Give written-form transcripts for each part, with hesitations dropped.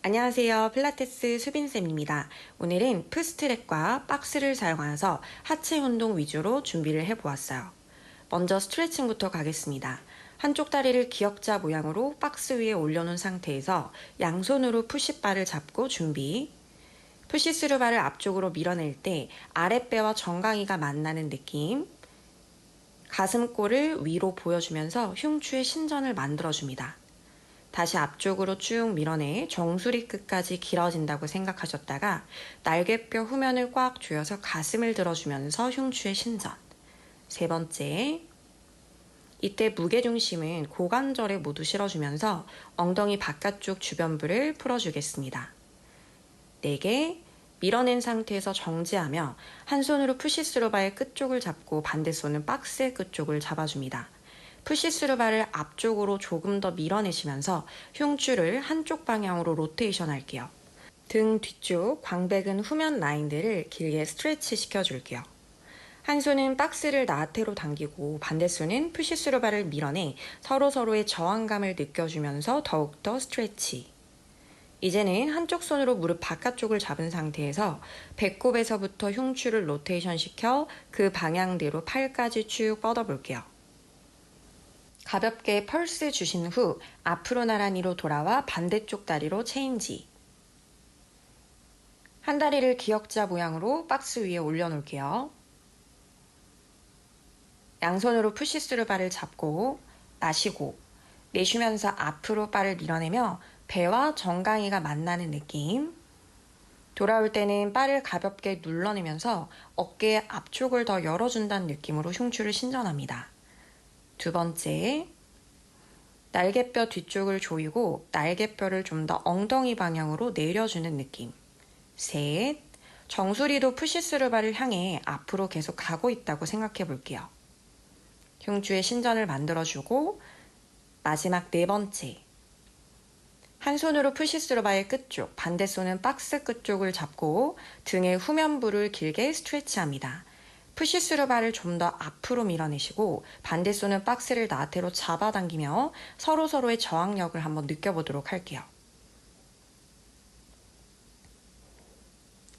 안녕하세요. 필라테스 수빈쌤입니다. 오늘은 푸스트랩과 박스를 사용하여서 하체 운동 위주로 준비를 해보았어요. 먼저 스트레칭부터 가겠습니다. 한쪽 다리를 기역자 모양으로 박스 위에 올려놓은 상태에서 양손으로 푸시바를 잡고 준비. 푸시스루 바를 앞쪽으로 밀어낼 때 아랫배와 정강이가 만나는 느낌. 가슴골을 위로 보여주면서 흉추의 신전을 만들어줍니다. 다시 앞쪽으로 쭉 밀어내 정수리 끝까지 길어진다고 생각하셨다가 날개뼈 후면을 꽉 조여서 가슴을 들어주면서 흉추의 신전. 세 번째, 이때 무게중심은 고관절에 모두 실어주면서 엉덩이 바깥쪽 주변부를 풀어주겠습니다. 4개, 밀어낸 상태에서 정지하며 한 손으로 푸시스루바의 끝쪽을 잡고 반대 손은 박스의 끝쪽을 잡아줍니다. 푸시스루바를 앞쪽으로 조금 더 밀어내시면서 흉추를 한쪽 방향으로 로테이션 할게요. 등 뒤쪽 광배근 후면 라인들을 길게 스트레치 시켜줄게요. 한 손은 박스를 나태로 당기고 반대 손은 푸시스루바를 밀어내 서로서로의 저항감을 느껴주면서 더욱더 스트레치. 이제는 한쪽 손으로 무릎 바깥쪽을 잡은 상태에서 배꼽에서부터 흉추를 로테이션 시켜 그 방향대로 팔까지 쭉 뻗어볼게요. 가볍게 펄스 주신 후 앞으로 나란히로 돌아와 반대쪽 다리로 체인지. 한 다리를 기역자 모양으로 박스 위에 올려놓을게요. 양손으로 푸시스루 바를 잡고 마시고 내쉬면서 앞으로 바를 밀어내며 배와 정강이가 만나는 느낌. 돌아올 때는 바를 가볍게 눌러내면서 어깨의 앞쪽을 더 열어준다는 느낌으로 흉추를 신전합니다. 두 번째, 날개뼈 뒤쪽을 조이고 날개뼈를 좀 더 엉덩이 방향으로 내려주는 느낌. 셋, 정수리도 푸시스루 바를 향해 앞으로 계속 가고 있다고 생각해 볼게요. 흉추의 신전을 만들어주고 마지막 4번째, 한 손으로 푸시스루 바의 끝쪽, 반대 손은 박스 끝쪽을 잡고 등의 후면부를 길게 스트레치합니다. 푸시스루 바를 좀 더 앞으로 밀어내시고 반대 손은 박스를 나태로 잡아당기며 서로서로의 저항력을 한번 느껴보도록 할게요.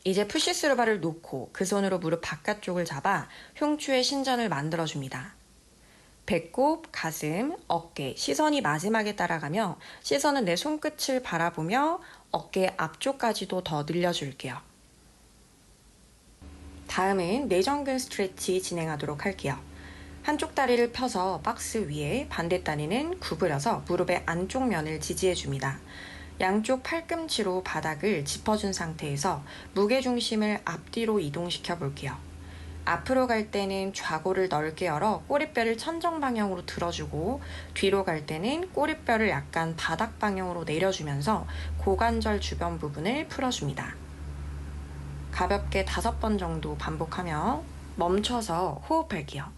이제 푸시스루 바를 놓고 그 손으로 무릎 바깥쪽을 잡아 흉추의 신전을 만들어줍니다. 배꼽, 가슴, 어깨, 시선이 마지막에 따라가며 시선은 내 손끝을 바라보며 어깨 앞쪽까지도 더 늘려줄게요. 다음은 내전근 스트레치 진행하도록 할게요. 한쪽 다리를 펴서 박스 위에 반대 다리는 구부려서 무릎의 안쪽 면을 지지해줍니다. 양쪽 팔꿈치로 바닥을 짚어준 상태에서 무게중심을 앞뒤로 이동시켜 볼게요. 앞으로 갈 때는 좌골을 넓게 열어 꼬리뼈를 천정 방향으로 들어주고 뒤로 갈 때는 꼬리뼈를 약간 바닥 방향으로 내려주면서 고관절 주변 부분을 풀어줍니다. 가볍게 5번 정도 반복하며 멈춰서 호흡할게요.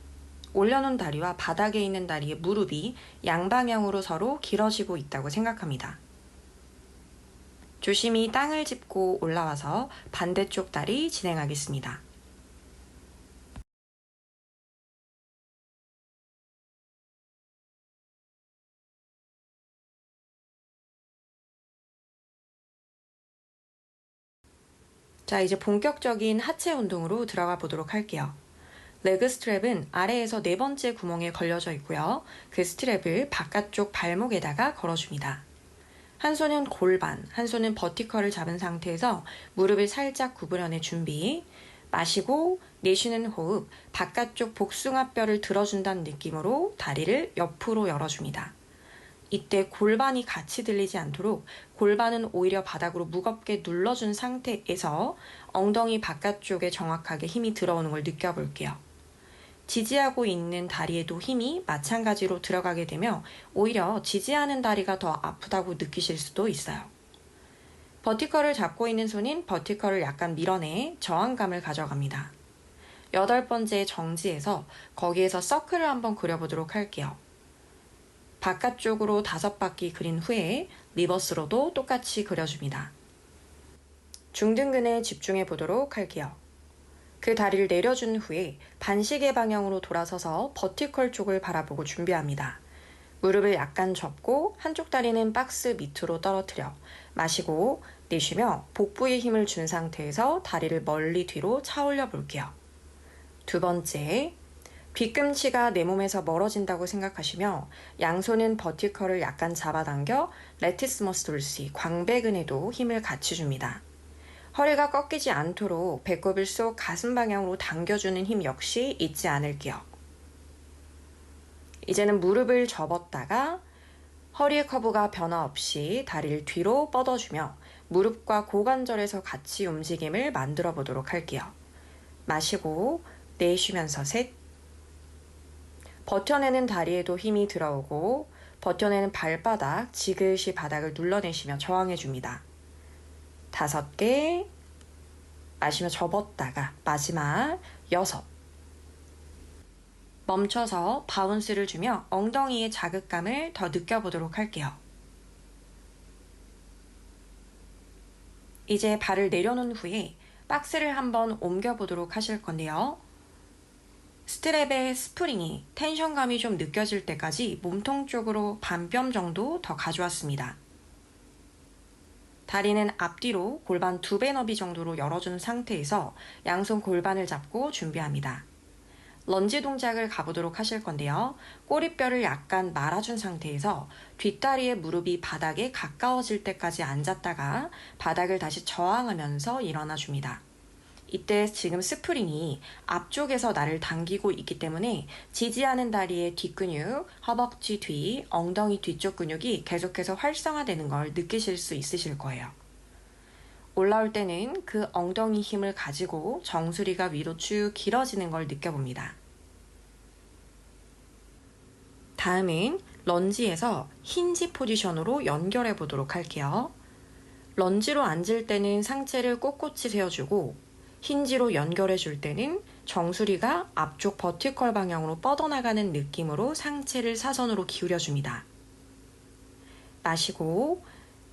올려놓은 다리와 바닥에 있는 다리의 무릎이 양방향으로 서로 길어지고 있다고 생각합니다. 조심히 땅을 짚고 올라와서 반대쪽 다리 진행하겠습니다. 자, 이제 본격적인 하체 운동으로 들어가 보도록 할게요. 레그 스트랩은 아래에서 4번째 구멍에 걸려져 있고요. 그 스트랩을 바깥쪽 발목에다가 걸어줍니다. 한 손은 골반, 한 손은 버티컬을 잡은 상태에서 무릎을 살짝 구부려내 준비. 마시고 내쉬는 호흡, 바깥쪽 복숭아뼈를 들어준다는 느낌으로 다리를 옆으로 열어줍니다. 이때 골반이 같이 들리지 않도록 골반은 오히려 바닥으로 무겁게 눌러준 상태에서 엉덩이 바깥쪽에 정확하게 힘이 들어오는 걸 느껴볼게요. 지지하고 있는 다리에도 힘이 마찬가지로 들어가게 되며 오히려 지지하는 다리가 더 아프다고 느끼실 수도 있어요. 버티컬을 잡고 있는 손인 버티컬을 약간 밀어내 저항감을 가져갑니다. 8번째 정지해서 거기에서 서클을 한번 그려보도록 할게요. 바깥쪽으로 5바퀴 그린 후에 리버스로도 똑같이 그려줍니다. 중등근에 집중해 보도록 할게요. 그 다리를 내려준 후에 반시계 방향으로 돌아서서 버티컬 쪽을 바라보고 준비합니다. 무릎을 약간 접고 한쪽 다리는 박스 밑으로 떨어뜨려 마시고 내쉬며 복부에 힘을 준 상태에서 다리를 멀리 뒤로 차올려 볼게요. 두 번째, 뒤꿈치가 내 몸에서 멀어진다고 생각하시며 양손은 버티컬을 약간 잡아당겨 레티스머스 돌시, 광배근에도 힘을 같이 줍니다. 허리가 꺾이지 않도록 배꼽을 쏙 가슴 방향으로 당겨주는 힘 역시 잊지 않을게요. 이제는 무릎을 접었다가 허리의 커브가 변화 없이 다리를 뒤로 뻗어주며 무릎과 고관절에서 같이 움직임을 만들어 보도록 할게요. 마시고 내쉬면서 셋. 버텨내는 다리에도 힘이 들어오고 버텨내는 발바닥 지그시 바닥을 눌러내시며 저항해줍니다. 5개. 마시며 접었다가 마지막 6. 멈춰서 바운스를 주며 엉덩이의 자극감을 더 느껴보도록 할게요. 이제 발을 내려놓은 후에 박스를 한번 옮겨보도록 하실 건데요. 스트랩의 스프링이 텐션감이 좀 느껴질 때까지 몸통 쪽으로 반뼘 정도 더 가져왔습니다. 다리는 앞뒤로 골반 2배 너비 정도로 열어준 상태에서 양손 골반을 잡고 준비합니다. 런지 동작을 가보도록 하실 건데요. 꼬리뼈를 약간 말아준 상태에서 뒷다리의 무릎이 바닥에 가까워질 때까지 앉았다가 바닥을 다시 저항하면서 일어나 줍니다. 이때 지금 스프링이 앞쪽에서 나를 당기고 있기 때문에 지지하는 다리의 뒷근육, 허벅지 뒤, 엉덩이 뒤쪽 근육이 계속해서 활성화되는 걸 느끼실 수 있으실 거예요. 올라올 때는 그 엉덩이 힘을 가지고 정수리가 위로 쭉 길어지는 걸 느껴봅니다. 다음은 런지에서 힌지 포지션으로 연결해 보도록 할게요. 런지로 앉을 때는 상체를 꼿꼿이 세워주고 힌지로 연결해 줄 때는 정수리가 앞쪽 버티컬 방향으로 뻗어나가는 느낌으로 상체를 사선으로 기울여줍니다. 마시고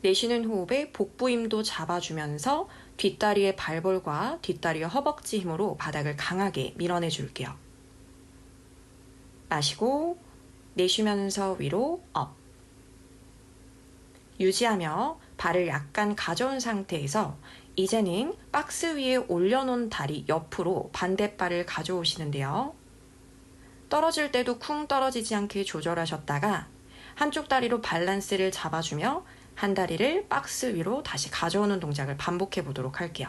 내쉬는 호흡에 복부 힘도 잡아주면서 뒷다리의 발볼과 뒷다리의 허벅지 힘으로 바닥을 강하게 밀어내 줄게요. 마시고 내쉬면서 위로 업. 유지하며 발을 약간 가져온 상태에서 이제는 박스 위에 올려놓은 다리 옆으로 반대발을 가져오시는데요. 떨어질 때도 쿵 떨어지지 않게 조절하셨다가 한쪽 다리로 밸런스를 잡아주며 한 다리를 박스 위로 다시 가져오는 동작을 반복해 보도록 할게요.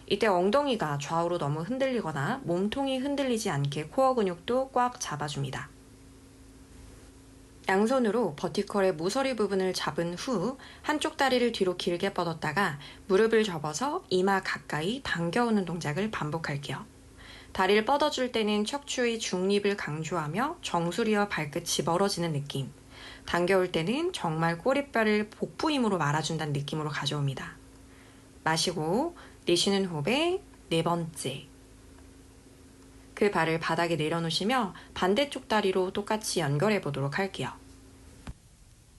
이때 엉덩이가 좌우로 너무 흔들리거나 몸통이 흔들리지 않게 코어 근육도 꽉 잡아줍니다. 양손으로 버티컬의 모서리 부분을 잡은 후 한쪽 다리를 뒤로 길게 뻗었다가 무릎을 접어서 이마 가까이 당겨오는 동작을 반복할게요. 다리를 뻗어줄 때는 척추의 중립을 강조하며 정수리와 발끝이 멀어지는 느낌. 당겨올 때는 정말 꼬리뼈를 복부 힘으로 말아준다는 느낌으로 가져옵니다. 마시고 내쉬는 호흡에 4번째. 그 발을 바닥에 내려놓으시며 반대쪽 다리로 똑같이 연결해 보도록 할게요.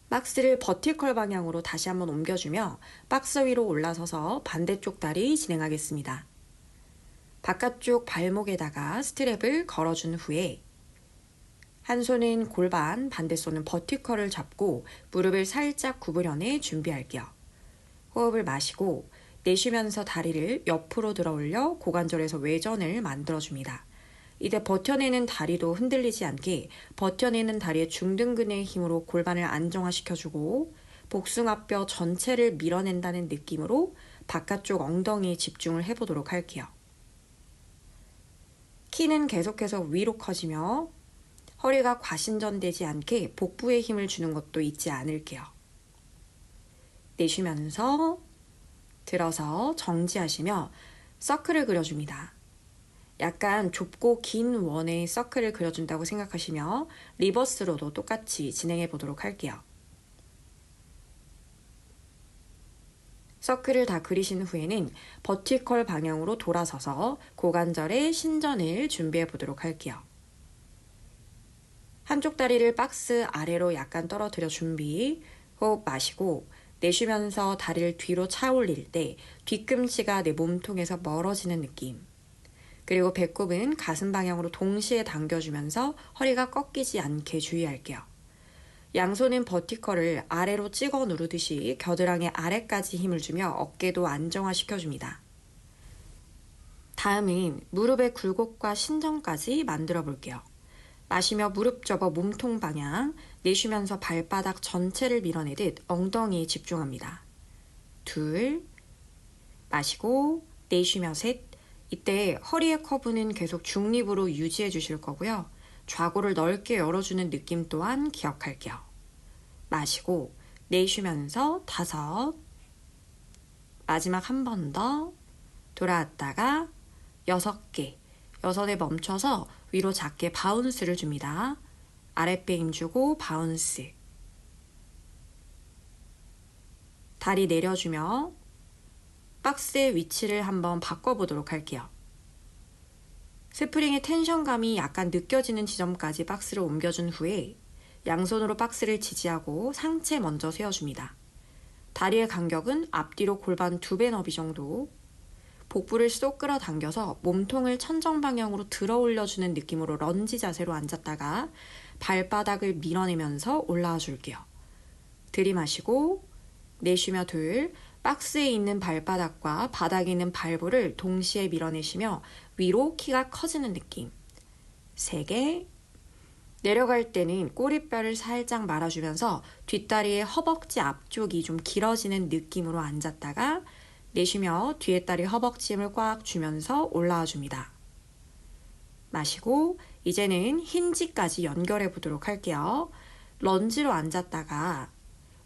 박스를 버티컬 방향으로 다시 한번 옮겨주며 박스 위로 올라서서 반대쪽 다리 진행하겠습니다. 바깥쪽 발목에다가 스트랩을 걸어준 후에 한 손은 골반, 반대손은 버티컬을 잡고 무릎을 살짝 구부려내 준비할게요. 호흡을 마시고 내쉬면서 다리를 옆으로 들어 올려 고관절에서 외전을 만들어줍니다. 이때 버텨내는 다리도 흔들리지 않게 버텨내는 다리의 중등근의 힘으로 골반을 안정화시켜주고 복숭아뼈 전체를 밀어낸다는 느낌으로 바깥쪽 엉덩이에 집중을 해보도록 할게요. 키는 계속해서 위로 커지며 허리가 과신전되지 않게 복부에 힘을 주는 것도 잊지 않을게요. 내쉬면서 들어서 정지하시며 서클을 그려줍니다. 약간 좁고 긴 원의 서클을 그려준다고 생각하시며 리버스로도 똑같이 진행해 보도록 할게요. 서클을 다 그리신 후에는 버티컬 방향으로 돌아서서 고관절의 신전을 준비해 보도록 할게요. 한쪽 다리를 박스 아래로 약간 떨어뜨려 준비. 호흡 마시고 내쉬면서 다리를 뒤로 차 올릴 때 뒤꿈치가 내 몸통에서 멀어지는 느낌. 그리고 배꼽은 가슴 방향으로 동시에 당겨주면서 허리가 꺾이지 않게 주의할게요. 양손은 버티컬을 아래로 찍어 누르듯이 겨드랑이 아래까지 힘을 주며 어깨도 안정화시켜줍니다. 다음은 무릎의 굴곡과 신전까지 만들어 볼게요. 마시며 무릎 접어 몸통 방향, 내쉬면서 발바닥 전체를 밀어내듯 엉덩이에 집중합니다. 둘, 마시고 내쉬며 셋. 이때 허리의 커브는 계속 중립으로 유지해 주실 거고요. 좌골을 넓게 열어주는 느낌 또한 기억할게요. 마시고 내쉬면서 다섯, 마지막 한 번 더 돌아왔다가 6개, 6에 멈춰서 위로 작게 바운스를 줍니다. 아랫배 힘주고 바운스. 다리 내려주며 박스의 위치를 한번 바꿔보도록 할게요. 스프링의 텐션감이 약간 느껴지는 지점까지 박스를 옮겨준 후에 양손으로 박스를 지지하고 상체 먼저 세워줍니다. 다리의 간격은 앞뒤로 골반 2배 너비 정도. 복부를 쏙 끌어당겨서 몸통을 천정 방향으로 들어 올려주는 느낌으로 런지 자세로 앉았다가 발바닥을 밀어내면서 올라와 줄게요. 들이마시고 내쉬며 둘, 박스에 있는 발바닥과 바닥에 있는 발볼을 동시에 밀어내시며 위로 키가 커지는 느낌. 3개. 내려갈 때는 꼬리뼈를 살짝 말아주면서 뒷다리의 허벅지 앞쪽이 좀 길어지는 느낌으로 앉았다가 내쉬며 뒤에 다리 허벅지 힘을 꽉 주면서 올라와 줍니다. 마시고 이제는 힌지까지 연결해 보도록 할게요. 런지로 앉았다가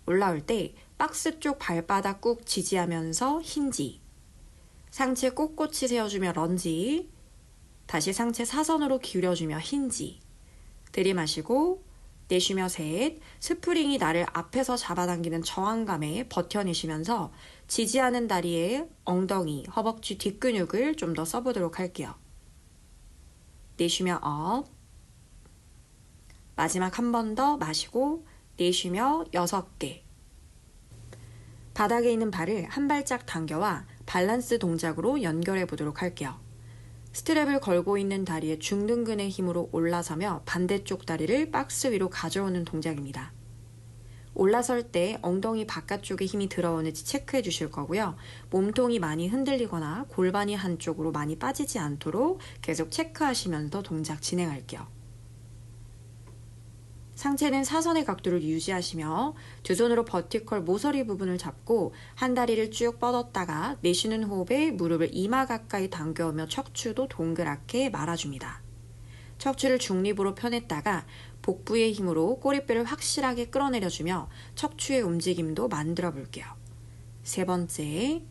올라올 때 박스 쪽 발바닥 꾹 지지하면서 힌지. 상체 꼿꼿이 세워주며 런지. 다시 상체 사선으로 기울여주며 힌지. 들이마시고 내쉬며 셋. 스프링이 나를 앞에서 잡아당기는 저항감에 버텨내시면서 지지하는 다리에 엉덩이, 허벅지 뒷근육을 좀 더 써보도록 할게요. 내쉬며 업. 마지막 한 번 더 마시고 내쉬며 6개. 바닥에 있는 발을 한 발짝 당겨와 밸런스 동작으로 연결해 보도록 할게요. 스트랩을 걸고 있는 다리의 중둔근의 힘으로 올라서며 반대쪽 다리를 박스 위로 가져오는 동작입니다. 올라설 때 엉덩이 바깥쪽에 힘이 들어오는지 체크해 주실 거고요. 몸통이 많이 흔들리거나 골반이 한쪽으로 많이 빠지지 않도록 계속 체크하시면서 동작 진행할게요. 상체는 사선의 각도를 유지하시며 두 손으로 버티컬 모서리 부분을 잡고 한 다리를 쭉 뻗었다가 내쉬는 호흡에 무릎을 이마 가까이 당겨오며 척추도 동그랗게 말아줍니다. 척추를 중립으로 펴냈다가 복부의 힘으로 꼬리뼈를 확실하게 끌어내려주며 척추의 움직임도 만들어 볼게요. 3번째,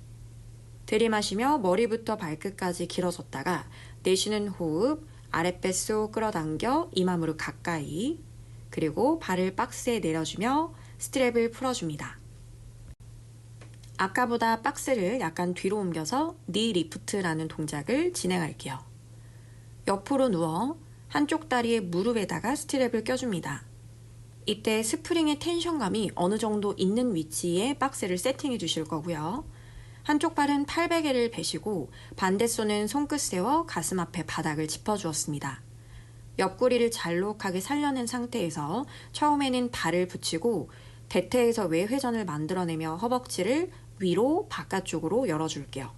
들이마시며 머리부터 발끝까지 길어졌다가 내쉬는 호흡, 아랫배 쏙 끌어당겨 이마 무릎 가까이, 그리고 발을 박스에 내려주며 스트랩을 풀어줍니다. 아까보다 박스를 약간 뒤로 옮겨서 니 리프트라는 동작을 진행할게요. 옆으로 누워 한쪽 다리의 무릎에다가 스트랩을 껴줍니다. 이때 스프링의 텐션감이 어느 정도 있는 위치에 박스를 세팅해 주실 거고요. 한쪽 발은 팔베개를 베시고 반대손은 손끝 세워 가슴 앞에 바닥을 짚어주었습니다. 옆구리를 잘록하게 살려낸 상태에서 처음에는 발을 붙이고 대퇴에서 외회전을 만들어내며 허벅지를 위로 바깥쪽으로 열어줄게요.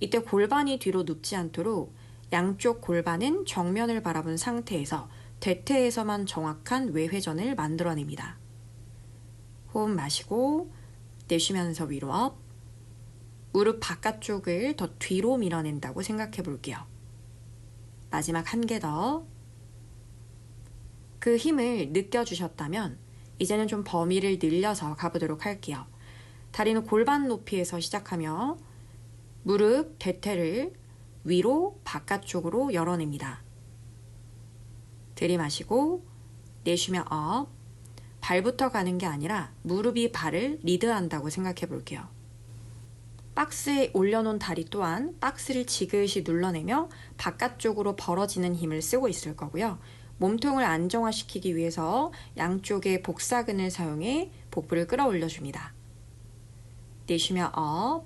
이때 골반이 뒤로 눕지 않도록 양쪽 골반은 정면을 바라본 상태에서 대퇴에서만 정확한 외회전을 만들어냅니다. 호흡 마시고 내쉬면서 위로 업. 무릎 바깥쪽을 더 뒤로 밀어낸다고 생각해 볼게요. 마지막 한 개 더. 그 힘을 느껴주셨다면 이제는 좀 범위를 늘려서 가보도록 할게요. 다리는 골반 높이에서 시작하며 무릎 대퇴를 위로 바깥쪽으로 열어냅니다. 들이마시고 내쉬며 업. 발부터 가는 게 아니라 무릎이 발을 리드한다고 생각해 볼게요. 박스에 올려놓은 다리 또한 박스를 지그시 눌러내며 바깥쪽으로 벌어지는 힘을 쓰고 있을 거고요. 몸통을 안정화시키기 위해서 양쪽의 복사근을 사용해 복부를 끌어올려줍니다. 내쉬며 업.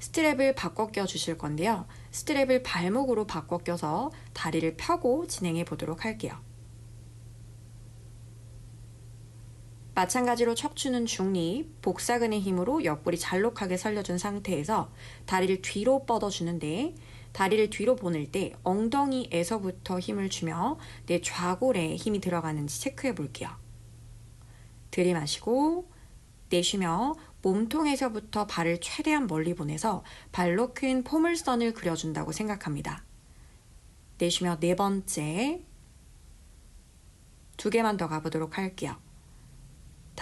스트랩을 바꿔 껴주실 건데요. 스트랩을 발목으로 바꿔 껴서 다리를 펴고 진행해 보도록 할게요. 마찬가지로 척추는 중립, 복사근의 힘으로 옆구리 잘록하게 살려준 상태에서 다리를 뒤로 뻗어주는데 다리를 뒤로 보낼 때 엉덩이에서부터 힘을 주며 내 좌골에 힘이 들어가는지 체크해 볼게요. 들이마시고 내쉬며 몸통에서부터 발을 최대한 멀리 보내서 발로 큰 포물선을 그려준다고 생각합니다. 내쉬며 네 번째, 2개만 더 가보도록 할게요.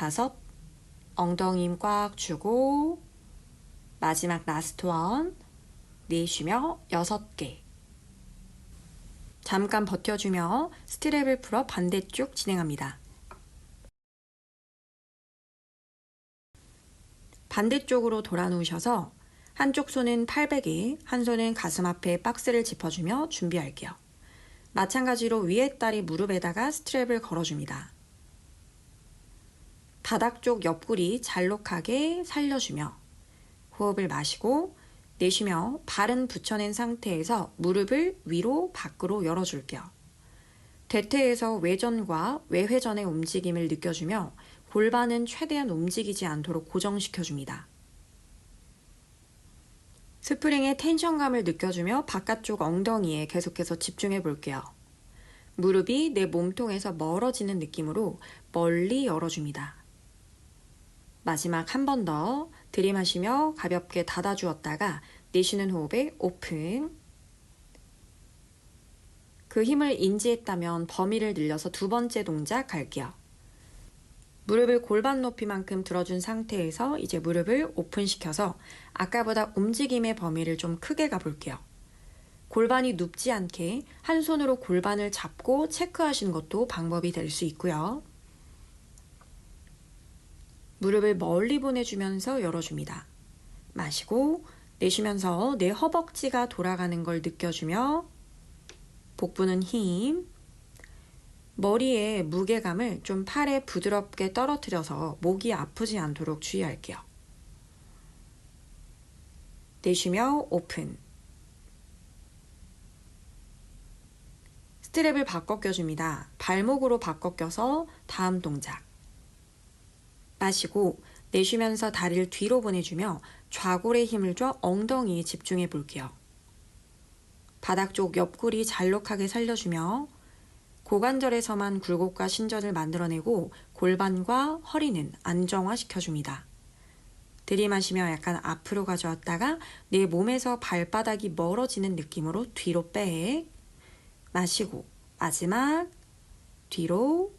5, 엉덩이 힘 꽉 주고 마지막 라스트 원, 내쉬며 6개. 잠깐 버텨주며 스트랩을 풀어 반대쪽 진행합니다. 반대쪽으로 돌아 누우셔서 한쪽 손은 팔베개, 한 손은 가슴 앞에 박스를 짚어주며 준비할게요. 마찬가지로 위에 다리 무릎에다가 스트랩을 걸어줍니다. 바닥 쪽 옆구리 잘록하게 살려주며 호흡을 마시고 내쉬며 발은 붙여낸 상태에서 무릎을 위로 밖으로 열어줄게요. 대퇴에서 외전과 외회전의 움직임을 느껴주며 골반은 최대한 움직이지 않도록 고정시켜줍니다. 스프링의 텐션감을 느껴주며 바깥쪽 엉덩이에 계속해서 집중해 볼게요. 무릎이 내 몸통에서 멀어지는 느낌으로 멀리 열어줍니다. 마지막 한 번 더 들이마시며 가볍게 닫아주었다가 내쉬는 호흡에 오픈. 그 힘을 인지했다면 범위를 늘려서 2번째 동작 갈게요. 무릎을 골반 높이만큼 들어준 상태에서 이제 무릎을 오픈시켜서 아까보다 움직임의 범위를 좀 크게 가볼게요. 골반이 눕지 않게 한 손으로 골반을 잡고 체크하시는 것도 방법이 될 수 있고요. 무릎을 멀리 보내주면서 열어줍니다. 마시고 내쉬면서 내 허벅지가 돌아가는 걸 느껴주며 복부는 힘, 머리에 무게감을 좀 팔에 부드럽게 떨어뜨려서 목이 아프지 않도록 주의할게요. 내쉬며 오픈. 스트랩을 바꿔 껴줍니다. 발목으로 바꿔 껴서 다음 동작. 마시고 내쉬면서 다리를 뒤로 보내주며 좌골에 힘을 줘 엉덩이에 집중해 볼게요. 바닥 쪽 옆구리 잘록하게 살려주며 고관절에서만 굴곡과 신전을 만들어내고 골반과 허리는 안정화시켜줍니다. 들이마시며 약간 앞으로 가져왔다가 내 몸에서 발바닥이 멀어지는 느낌으로 뒤로 백. 마시고 마지막 뒤로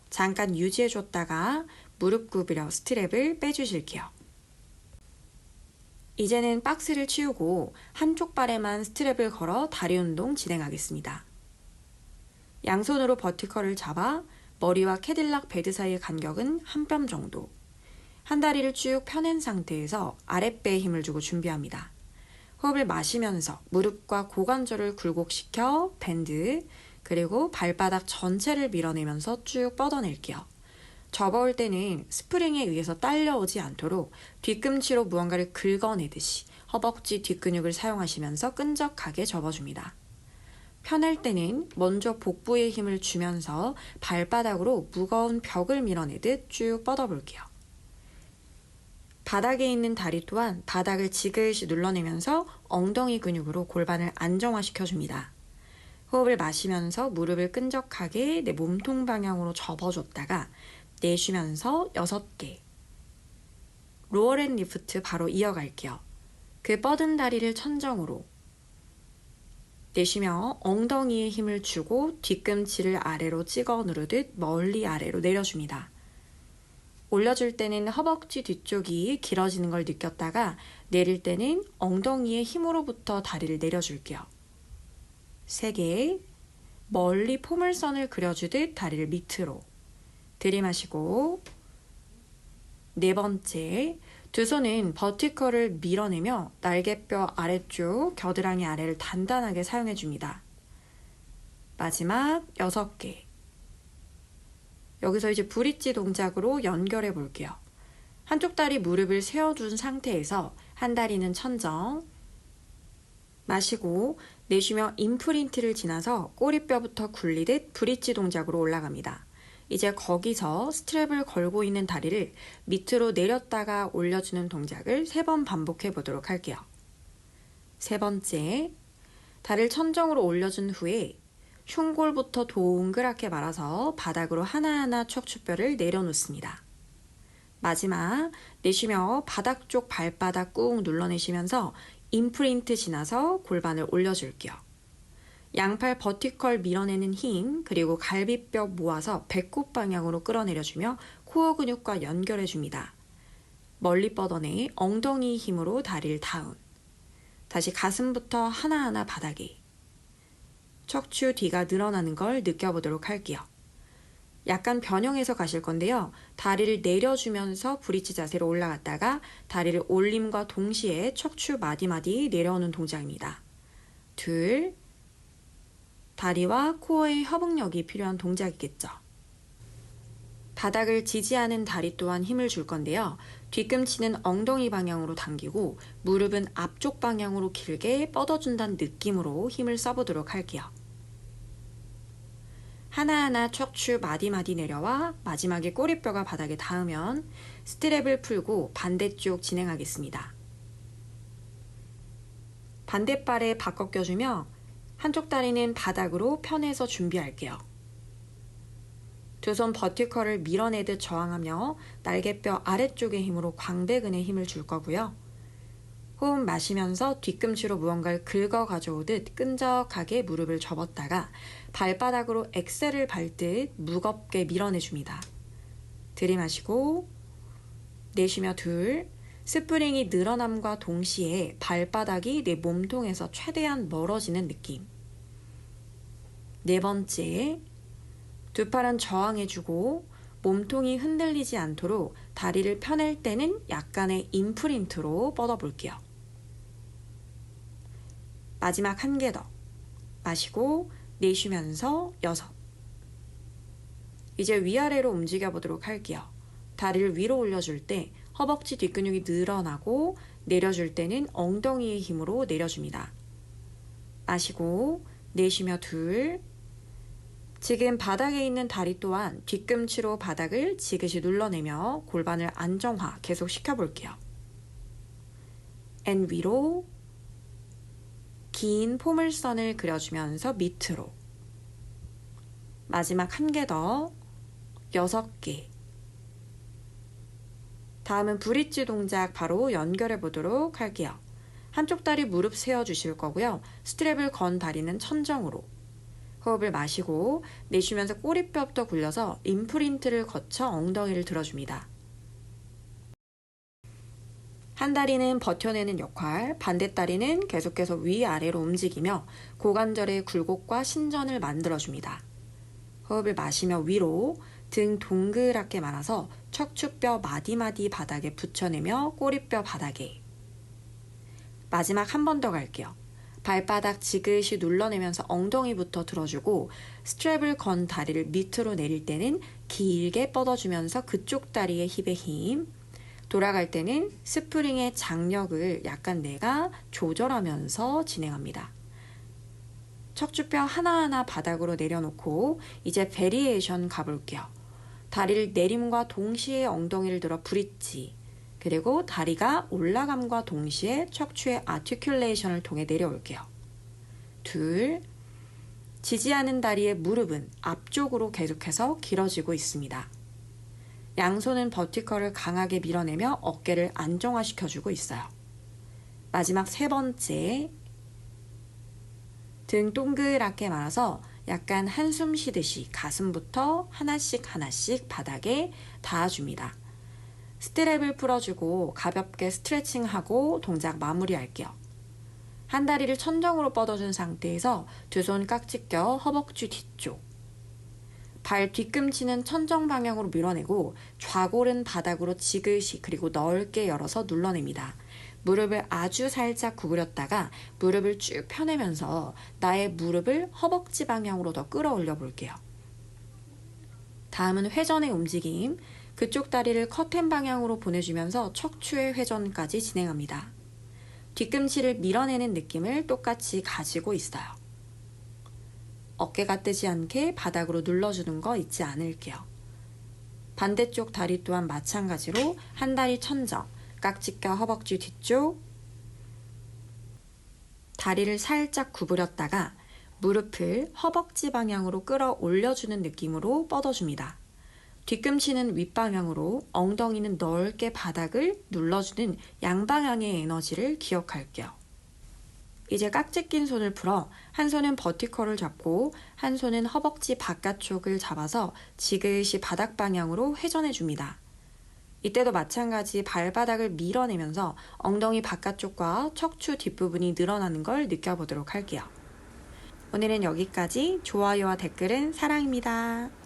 잠깐 유지해줬다가 무릎 구부려 스트랩을 빼주실게요. 이제는 박스를 치우고 한쪽 발에만 스트랩을 걸어 다리 운동 진행하겠습니다. 양손으로 버티컬을 잡아 머리와 캐딜락 베드 사이의 간격은 한 뼘 정도. 한 다리를 쭉 펴낸 상태에서 아랫배에 힘을 주고 준비합니다. 호흡을 마시면서 무릎과 고관절을 굴곡시켜 밴드, 그리고 발바닥 전체를 밀어내면서 쭉 뻗어낼게요. 접어올 때는 스프링에 의해서 딸려오지 않도록 뒤꿈치로 무언가를 긁어내듯이 허벅지 뒷근육을 사용하시면서 끈적하게 접어줍니다. 펴낼 때는 먼저 복부에 힘을 주면서 발바닥으로 무거운 벽을 밀어내듯 쭉 뻗어볼게요. 바닥에 있는 다리 또한 바닥을 지그시 눌러내면서 엉덩이 근육으로 골반을 안정화시켜줍니다. 호흡을 마시면서 무릎을 끈적하게 내 몸통 방향으로 접어줬다가 내쉬면서 6개. 로어랜 리프트 바로 이어갈게요. 그 뻗은 다리를 천정으로 내쉬며 엉덩이에 힘을 주고 뒤꿈치를 아래로 찍어 누르듯 멀리 아래로 내려줍니다. 올려줄 때는 허벅지 뒤쪽이 길어지는 걸 느꼈다가 내릴 때는 엉덩이의 힘으로부터 다리를 내려줄게요. 3개, 멀리 포물선을 그려주듯 다리를 밑으로 들이마시고 4번째, 2 손은 버티컬을 밀어내며 날개뼈 아래쪽 겨드랑이 아래를 단단하게 사용해줍니다. 마지막 6개. 여기서 이제 브릿지 동작으로 연결해 볼게요. 한쪽 다리 무릎을 세워둔 상태에서 한 다리는 천정. 마시고 내쉬며 임프린트를 지나서 꼬리뼈부터 굴리듯 브릿지 동작으로 올라갑니다. 이제 거기서 스트랩을 걸고 있는 다리를 밑으로 내렸다가 올려주는 동작을 3번 반복해 보도록 할게요. 3번째, 다리를 천정으로 올려준 후에 흉골부터 동그랗게 말아서 바닥으로 하나하나 척추뼈를 내려놓습니다. 마지막, 내쉬며 바닥 쪽 발바닥 꾹 눌러내시면서 임프린트 지나서 골반을 올려줄게요. 양팔 버티컬 밀어내는 힘, 그리고 갈비뼈 모아서 배꼽 방향으로 끌어내려주며 코어 근육과 연결해줍니다. 멀리 뻗어내 엉덩이 힘으로 다리를 다운. 다시 가슴부터 하나하나 바닥에. 척추 뒤가 늘어나는 걸 느껴보도록 할게요. 약간 변형해서 가실 건데요. 다리를 내려주면서 브릿지 자세로 올라갔다가 다리를 올림과 동시에 척추 마디마디 내려오는 동작입니다. 둘, 다리와 코어의 협응력이 필요한 동작이겠죠. 바닥을 지지하는 다리 또한 힘을 줄 건데요. 뒤꿈치는 엉덩이 방향으로 당기고 무릎은 앞쪽 방향으로 길게 뻗어준다는 느낌으로 힘을 써보도록 할게요. 하나하나 척추 마디마디 내려와 마지막에 꼬리뼈가 바닥에 닿으면 스트랩을 풀고 반대쪽 진행하겠습니다. 반대발에 바꿔 껴주며 한쪽 다리는 바닥으로 편해서 준비할게요. 두 손 버티컬을 밀어내듯 저항하며 날개뼈 아래쪽의 힘으로 광배근에 힘을 줄 거고요. 호흡 마시면서 뒤꿈치로 무언가를 긁어 가져오듯 끈적하게 무릎을 접었다가 발바닥으로 엑셀을 밟듯 무겁게 밀어내줍니다. 들이마시고 내쉬며 둘, 스프링이 늘어남과 동시에 발바닥이 내 몸통에서 최대한 멀어지는 느낌. 4번째, 두 팔은 저항해주고 몸통이 흔들리지 않도록 다리를 펴낼 때는 약간의 임프린트로 뻗어볼게요. 마지막 한 개 더. 마시고 내쉬면서 6. 이제 위아래로 움직여 보도록 할게요. 다리를 위로 올려줄 때 허벅지 뒷근육이 늘어나고 내려줄 때는 엉덩이의 힘으로 내려줍니다. 마시고 내쉬며 둘. 지금 바닥에 있는 다리 또한 뒤꿈치로 바닥을 지그시 눌러내며 골반을 안정화 계속 시켜볼게요. N 위로 긴 포물선을 그려주면서 밑으로. 마지막 한 개 더. 6개. 다음은 브릿지 동작 바로 연결해 보도록 할게요. 한쪽 다리 무릎 세워주실 거고요. 스트랩을 건 다리는 천정으로. 호흡을 마시고 내쉬면서 꼬리뼈부터 굴려서 임프린트를 거쳐 엉덩이를 들어줍니다. 한 다리는 버텨내는 역할, 반대 다리는 계속해서 위아래로 움직이며 고관절의 굴곡과 신전을 만들어줍니다. 호흡을 마시며 위로 등 동그랗게 말아서 척추뼈 마디마디 바닥에 붙여내며 꼬리뼈 바닥에. 마지막 한 번 더 갈게요. 발바닥 지그시 눌러내면서 엉덩이부터 들어주고 스트랩을 건 다리를 밑으로 내릴 때는 길게 뻗어주면서 그쪽 다리의 힙에 힘, 돌아갈 때는 스프링의 장력을 약간 내가 조절하면서 진행합니다. 척추뼈 하나하나 바닥으로 내려놓고 이제 베리에이션 가볼게요. 다리를 내림과 동시에 엉덩이를 들어 브릿지, 그리고 다리가 올라감과 동시에 척추의 아티큘레이션을 통해 내려올게요. 둘, 지지하는 다리의 무릎은 앞쪽으로 계속해서 길어지고 있습니다. 양손은 버티컬을 강하게 밀어내며 어깨를 안정화시켜주고 있어요. 마지막 3번째, 등 동그랗게 말아서 약간 한숨 쉬듯이 가슴부터 하나씩 하나씩 바닥에 닿아줍니다. 스트랩을 풀어주고 가볍게 스트레칭하고 동작 마무리할게요. 한 다리를 천정으로 뻗어준 상태에서 두 손 깍지 껴 허벅지 뒤쪽. 발 뒤꿈치는 천정 방향으로 밀어내고 좌골은 바닥으로 지그시 그리고 넓게 열어서 눌러냅니다. 무릎을 아주 살짝 구부렸다가 무릎을 쭉 펴내면서 나의 무릎을 허벅지 방향으로 더 끌어올려 볼게요. 다음은 회전의 움직임. 그쪽 다리를 커튼 방향으로 보내주면서 척추의 회전까지 진행합니다. 뒤꿈치를 밀어내는 느낌을 똑같이 가지고 있어요. 어깨가 뜨지 않게 바닥으로 눌러주는 거 잊지 않을게요. 반대쪽 다리 또한 마찬가지로 한 다리 천정, 깍지뼈 허벅지 뒤쪽, 다리를 살짝 구부렸다가 무릎을 허벅지 방향으로 끌어올려주는 느낌으로 뻗어줍니다. 뒤꿈치는 윗방향으로, 엉덩이는 넓게 바닥을 눌러주는 양방향의 에너지를 기억할게요. 이제 깍지 낀 손을 풀어 한 손은 버티컬을 잡고 한 손은 허벅지 바깥쪽을 잡아서 지그시 바닥 방향으로 회전해줍니다. 이때도 마찬가지 발바닥을 밀어내면서 엉덩이 바깥쪽과 척추 뒷부분이 늘어나는 걸 느껴보도록 할게요. 오늘은 여기까지. 좋아요와 댓글은 사랑입니다.